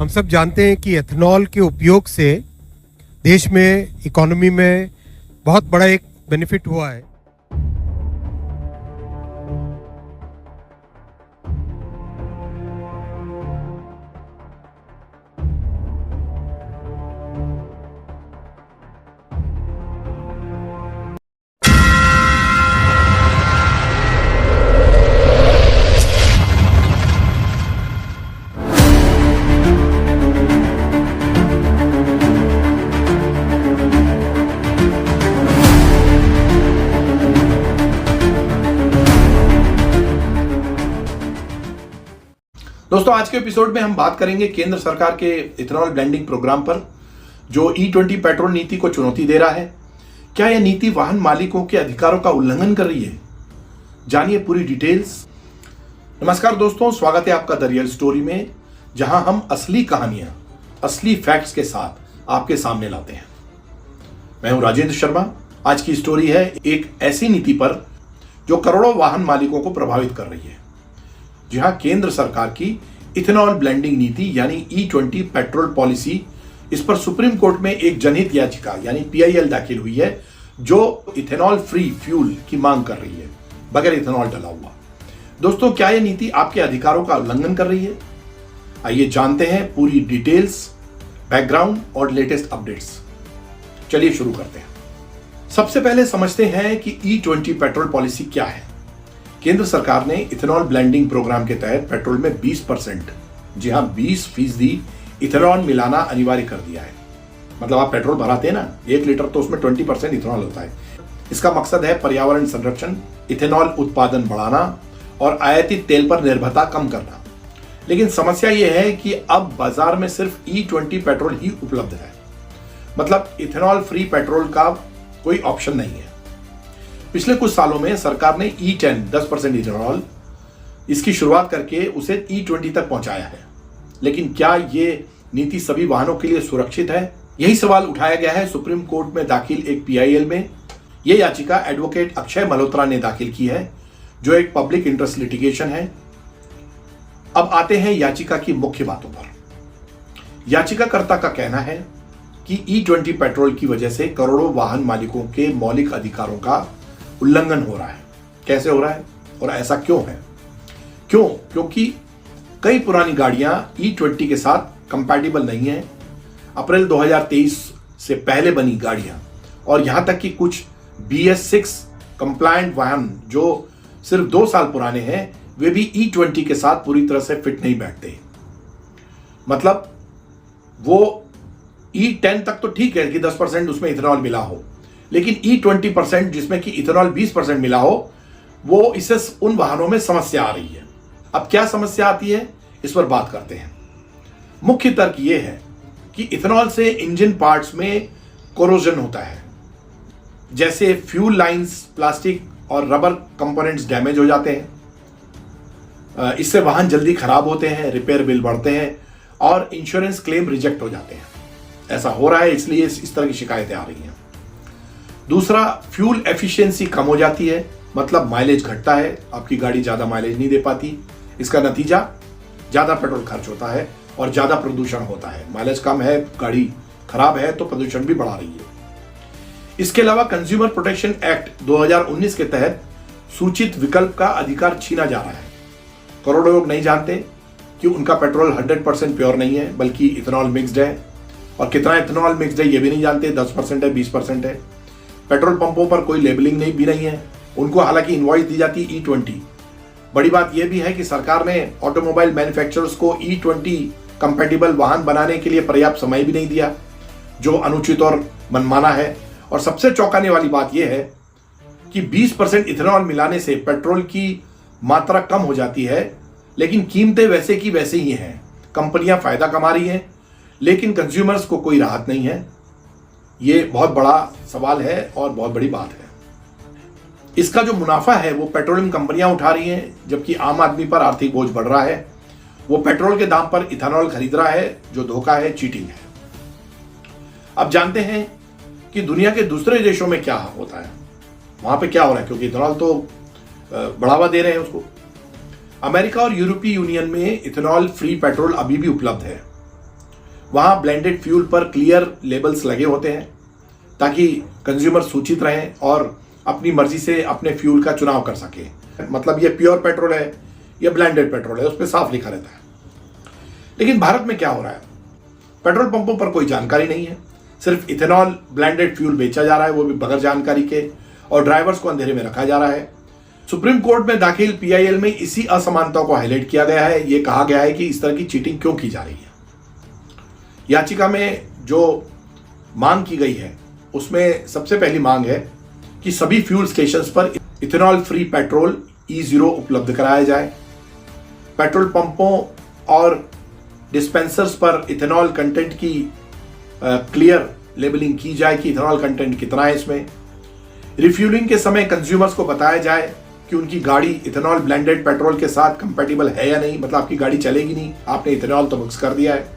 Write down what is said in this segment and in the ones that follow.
हम सब जानते हैं कि एथेनॉल के उपयोग से देश में इकोनॉमी में बहुत बड़ा एक बेनिफिट हुआ है। दोस्तों, आज के एपिसोड में हम बात करेंगे केंद्र सरकार के इथेनॉल ब्लेंडिंग प्रोग्राम पर जो E20 पेट्रोल नीति को चुनौती दे रहा है। क्या यह नीति वाहन मालिकों के अधिकारों का उल्लंघन कर रही है? जानिए पूरी डिटेल्स। नमस्कार दोस्तों, स्वागत है आपका द रियल स्टोरी में, जहां हम असली कहानियां, असली फैक्ट्स के साथ आपके सामने लाते हैं। मैं हूं राजेंद्र शर्मा। आज की स्टोरी है एक ऐसी नीति पर जो करोड़ों वाहन मालिकों को प्रभावित कर रही है। जी हां, केंद्र सरकार की इथेनॉल ब्लेंडिंग नीति यानी E20 पेट्रोल पॉलिसी, इस पर सुप्रीम कोर्ट में एक जनहित याचिका यानी PIL दाखिल हुई है जो इथेनॉल फ्री फ्यूल की मांग कर रही है, बगैर इथेनॉल डला हुआ। दोस्तों, क्या यह नीति आपके अधिकारों का उल्लंघन कर रही है? आइए जानते हैं पूरी डिटेल्स, बैकग्राउंड और लेटेस्ट अपडेट्स। चलिए शुरू करते हैं। सबसे पहले समझते हैं कि E20 पेट्रोल पॉलिसी क्या है। केंद्र सरकार ने इथेनॉल ब्लेंडिंग प्रोग्राम के तहत पेट्रोल में 20%, जी हां 20% इथेनॉल मिलाना अनिवार्य कर दिया है। मतलब आप पेट्रोल भराते हैं ना, 1 लीटर, तो उसमें 20% इथेनॉल होता है। इसका मकसद है पर्यावरण संरक्षण, इथेनॉल उत्पादन बढ़ाना और आयातित तेल पर निर्भरता कम करना। लेकिन समस्या यह है कि अब बाजार में सिर्फ E20 पेट्रोल ही उपलब्ध है। मतलब इथेनॉल फ्री पेट्रोल का कोई ऑप्शन नहीं है। पिछले कुछ सालों में सरकार ने E10 10% इथेनॉल इसकी शुरुआत करके उसे E20 तक पहुंचाया है। लेकिन क्या ये नीति सभी वाहनों के लिए सुरक्षित है? यही सवाल उठाया गया है सुप्रीम कोर्ट में दाखिल एक PIL में। यह याचिका एडवोकेट अक्षय मल्होत्रा ने दाखिल की है, जो एक पब्लिक इंटरेस्ट लिटिगेशन है। अब आते हैं याचिका की मुख्य बातों पर। याचिकाकर्ता का कहना है कि E20 पेट्रोल की वजह से करोड़ों वाहन मालिकों के मौलिक अधिकारों का उल्लंघन हो रहा है। कैसे हो रहा है और ऐसा क्यों है? क्योंकि कई पुरानी गाड़ियां E20 के साथ कंपैटिबल नहीं है। अप्रैल 2023 से पहले बनी गाड़ियां और यहां तक कि कुछ BS6 कंप्लायंट वाहन जो सिर्फ 2 साल पुराने हैं, वे भी E20 के साथ पूरी तरह से फिट नहीं बैठते। मतलब वो E10 तक तो ठीक है कि 10% उसमें इथेनॉल मिला हो, लेकिन E20% जिसमें कि इथेनॉल 20% मिला हो, वो इससे उन वाहनों में समस्या आ रही है। अब क्या समस्या आती है, इस पर बात करते हैं। मुख्य तर्क यह है कि इथेनॉल से इंजन पार्ट्स में कोरोजन होता है, जैसे फ्यूल लाइंस, प्लास्टिक और रबर कंपोनेंट्स डैमेज हो जाते हैं। इससे वाहन जल्दी खराब होते हैं, रिपेयर बिल बढ़ते हैं और इंश्योरेंस क्लेम रिजेक्ट हो जाते हैं। ऐसा हो रहा है, इसलिए इस तरह की शिकायतें आ रही हैं। दूसरा, फ्यूल एफिशिएंसी कम हो जाती है, मतलब माइलेज घटता है, आपकी गाड़ी ज्यादा माइलेज नहीं दे पाती। इसका नतीजा ज्यादा पेट्रोल खर्च होता है और ज्यादा प्रदूषण होता है। माइलेज कम है, गाड़ी खराब है, तो प्रदूषण भी बढ़ा रही है। इसके अलावा कंज्यूमर प्रोटेक्शन एक्ट 2019 के तहत सूचित विकल्प का अधिकार छीना जा रहा है। करोड़ों लोग नहीं जानते कि उनका पेट्रोल 100% प्योर नहीं है, बल्कि इथेनॉल मिक्स्ड है। और कितना इथेनॉल मिक्स्ड है ये भी नहीं जानते, 10% है, 20% है। पेट्रोल पंपों पर कोई लेबलिंग नहीं है उनको, हालांकि इनवॉइस दी जाती है E20। बड़ी बात यह भी है कि सरकार ने ऑटोमोबाइल मैन्युफैक्चरर्स को E20 कंपैटिबल वाहन बनाने के लिए पर्याप्त समय भी नहीं दिया, जो अनुचित और मनमाना है। और सबसे चौंकाने वाली बात यह है कि 20% इथेनॉल मिलाने से पेट्रोल की मात्रा कम हो जाती है, लेकिन कीमतें वैसे की वैसे ही हैं। कंपनियां फायदा कमा रही हैं, लेकिन कंज्यूमर्स को कोई राहत नहीं है। ये बहुत बड़ा सवाल है और बहुत बड़ी बात है। इसका जो मुनाफा है वो पेट्रोलियम कंपनियां उठा रही हैं, जबकि आम आदमी पर आर्थिक बोझ बढ़ रहा है। वो पेट्रोल के दाम पर इथेनॉल खरीद रहा है, जो धोखा है, चीटिंग है। अब जानते हैं कि दुनिया के दूसरे देशों में क्या होता है, वहां पे क्या हो रहा है, क्योंकि इथेनॉल तो बढ़ावा दे रहे हैं उसको। अमेरिका और यूरोपीय यूनियन में इथेनॉल फ्री पेट्रोल अभी भी उपलब्ध है। वहाँ ब्लेंडेड फ्यूल पर क्लियर लेबल्स लगे होते हैं ताकि कंज्यूमर सूचित रहें और अपनी मर्जी से अपने फ्यूल का चुनाव कर सके। मतलब ये प्योर पेट्रोल है या ब्लेंडेड पेट्रोल है, उस पर साफ लिखा रहता है। लेकिन भारत में क्या हो रहा है, पेट्रोल पंपों पर कोई जानकारी नहीं है, सिर्फ इथेनॉल ब्लेंडेड फ्यूल बेचा जा रहा है, वो भी बगैर जानकारी के, और ड्राइवर्स को अंधेरे में रखा जा रहा है। सुप्रीम कोर्ट में दाखिल पीआईएल में इसी असमानता को हाईलाइट किया गया है। ये कहा गया है कि इस तरह की चीटिंग क्यों की जा रही है। याचिका में जो मांग की गई है उसमें सबसे पहली मांग है कि सभी फ्यूल स्टेशंस पर इथेनॉल फ्री पेट्रोल E0 उपलब्ध कराया जाए। पेट्रोल पंपों और डिस्पेंसर्स पर इथेनॉल कंटेंट की क्लियर लेबलिंग की जाए कि इथेनॉल कंटेंट कितना है इसमें। रिफ्यूलिंग के समय कंज्यूमर्स को बताया जाए कि उनकी गाड़ी इथेनॉल ब्लेंडेड पेट्रोल के साथ कंपैटिबल है या नहीं, मतलब आपकी गाड़ी चलेगी नहीं, आपने इथेनॉल तो मिक्स कर दिया है।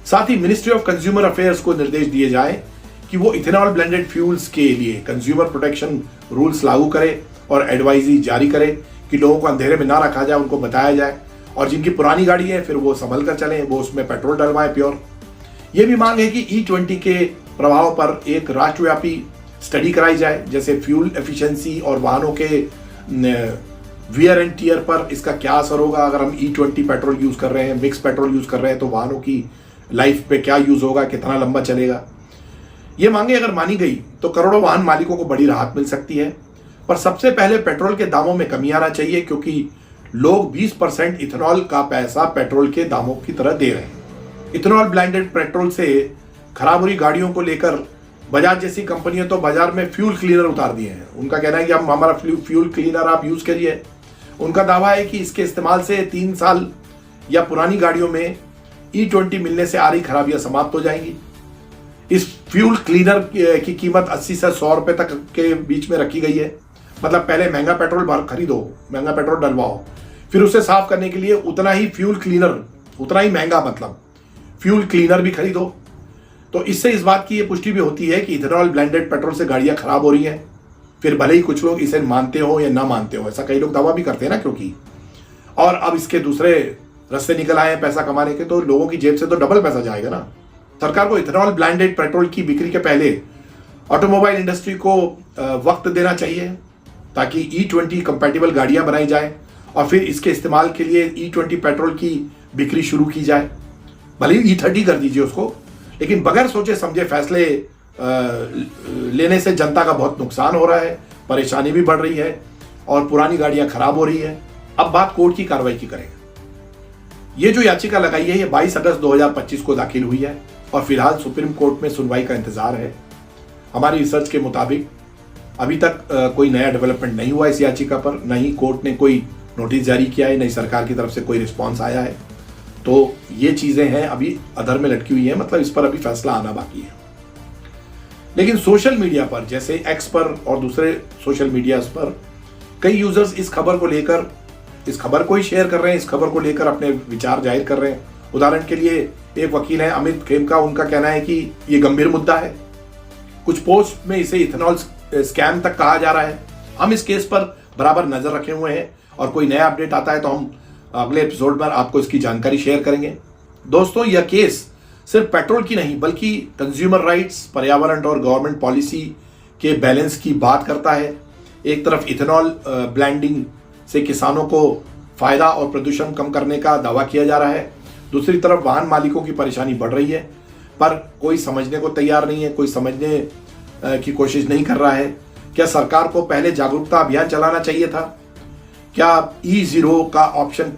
साथ ही मिनिस्ट्री ऑफ कंज्यूमर अफेयर्स को निर्देश दिए जाए कि वो इथेनॉल ब्लेंडेड फ्यूल्स के लिए कंज्यूमर प्रोटेक्शन रूल्स लागू करे और एडवाइजरी जारी करे कि लोगों को अंधेरे में ना रखा जाए, उनको बताया जाए, और जिनकी पुरानी गाड़ी है फिर वो संभल कर चलें, वो उसमें पेट्रोल डलवाएं प्योर। ये भी मांग है कि E20 के प्रभाव पर एक राष्ट्रव्यापी स्टडी कराई जाए, जैसे फ्यूल एफिशिएंसी और वाहनों के वियर एंड टियर पर इसका क्या असर होगा। अगर हम E20 पेट्रोल यूज कर रहे हैं, मिक्स पेट्रोल यूज कर रहे हैं, तो वाहनों की लाइफ पे क्या यूज होगा, कितना लंबा चलेगा। ये मांगे अगर मानी गई तो करोड़ों वाहन मालिकों को बड़ी राहत मिल सकती है। पर सबसे पहले पेट्रोल के दामों में कमी आना चाहिए, क्योंकि लोग 20% इथेनॉल का पैसा पेट्रोल के दामों की तरह दे रहे हैं। इथेनॉल ब्लेंडेड पेट्रोल से खराब हो रही गाड़ियों को लेकर बजाज जैसी कंपनियां तो बाजार में फ्यूल क्लीनर उतार दिए हैं। उनका कहना है कि हम हमारा फ्यूल क्लीनर आप यूज करिए। उनका दावा है कि इसके इस्तेमाल से 3 साल या पुरानी गाड़ियों में E20 मिलने से आ रही खराबियां समाप्त हो जाएंगी। इस फ्यूल क्लीनर की कीमत 80 से 100 रुपए तक के बीच में रखी गई है। मतलब पहले महंगा पेट्रोल खरीदो, महंगा पेट्रोल डलवाओ, फिर उसे साफ करने के लिए उतना ही फ्यूल क्लीनर, उतना ही महंगा मतलब फ्यूल क्लीनर भी खरीदो। तो इससे इस बात की ये पुष्टि भी होती है कि इथेनॉल ब्लेंडेड पेट्रोल से गाड़ियां खराब हो रही हैं। फिर भले ही कुछ लोग इसे मानते हो या ना मानते हो, ऐसा कई लोग दावा भी करते हैं ना, क्योंकि और अब इसके दूसरे रास्ते निकल आए हैं पैसा कमाने के, तो लोगों की जेब से तो डबल पैसा जाएगा ना। सरकार को इथेनॉल ब्लेंडेड पेट्रोल की बिक्री के पहले ऑटोमोबाइल इंडस्ट्री को वक्त देना चाहिए ताकि E20 कंपैटिबल गाड़ियां बनाई जाए और फिर इसके इस्तेमाल के लिए E20 पेट्रोल की बिक्री शुरू की जाए। भले ही E30 कर दीजिए उसको, लेकिन बगैर सोचे समझे फैसले लेने से जनता का बहुत नुकसान हो रहा है, परेशानी भी बढ़ रही है और पुरानी गाड़ियां खराब हो रही है। अब बात कोर्ट की कार्रवाई की करें। ये जो याचिका लगाई है ये 22 अगस्त 2025 को दाखिल हुई है और फिलहाल सुप्रीम कोर्ट में सुनवाई का इंतजार है। हमारी रिसर्च के मुताबिक अभी तक कोई नया डेवलपमेंट नहीं हुआ इस याचिका पर, न ही कोर्ट ने कोई नोटिस जारी किया है, न ही सरकार की तरफ से कोई रिस्पॉन्स आया है। तो ये चीजें हैं अभी अधर में लटकी हुई हैं, मतलब इस पर अभी फैसला आना बाकी है। लेकिन सोशल मीडिया पर जैसे एक्स पर और दूसरे सोशल मीडिया पर कई यूजर्स इस खबर को ही शेयर कर रहे हैं, इस खबर को लेकर अपने विचार जाहिर कर रहे हैं। उदाहरण के लिए एक वकील है अमित खेमका, उनका कहना है कि ये गंभीर मुद्दा है। कुछ पोस्ट में इसे इथेनॉल स्कैम तक कहा जा रहा है। हम इस केस पर बराबर नजर रखे हुए हैं और कोई नया अपडेट आता है तो हम अगले एपिसोड पर आपको इसकी जानकारी शेयर करेंगे। दोस्तों, यह केस सिर्फ पेट्रोल की नहीं बल्कि कंज्यूमर राइट्स, पर्यावरण और गवर्नमेंट पॉलिसी के बैलेंस की बात करता है। एक तरफ इथेनॉल ब्लेंडिंग से किसानों को फायदा और प्रदूषण कम करने का दावा किया जा रहा है, दूसरी तरफ वाहन मालिकों की परेशानी बढ़ रही है, पर कोई समझने को तैयार नहीं है, कोई समझने की कोशिश नहीं कर रहा है। क्या सरकार को पहले जागरूकता अभियान चलाना चाहिए था? क्या E0 का ऑप्शन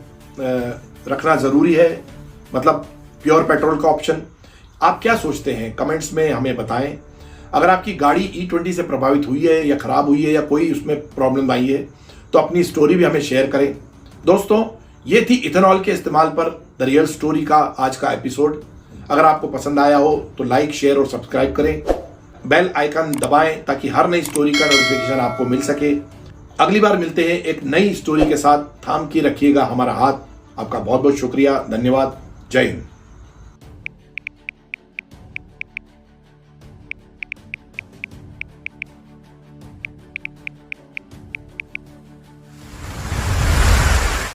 रखना जरूरी है, मतलब प्योर पेट्रोल का ऑप्शन? आप क्या सोचते हैं? कमेंट्स में हमें बताएं। अगर आपकी गाड़ी E20 से प्रभावित हुई है या खराब हुई है या कोई उसमें प्रॉब्लम आई है तो अपनी स्टोरी भी हमें शेयर करें। दोस्तों, ये थी इथेनॉल के इस्तेमाल पर द रियल स्टोरी का आज का एपिसोड। अगर आपको पसंद आया हो तो लाइक, शेयर और सब्सक्राइब करें। बेल आइकन दबाएं ताकि हर नई स्टोरी का नोटिफिकेशन आपको मिल सके। अगली बार मिलते हैं एक नई स्टोरी के साथ। थाम के रखिएगा हमारा हाथ। आपका बहुत बहुत शुक्रिया, धन्यवाद, जय हिंद।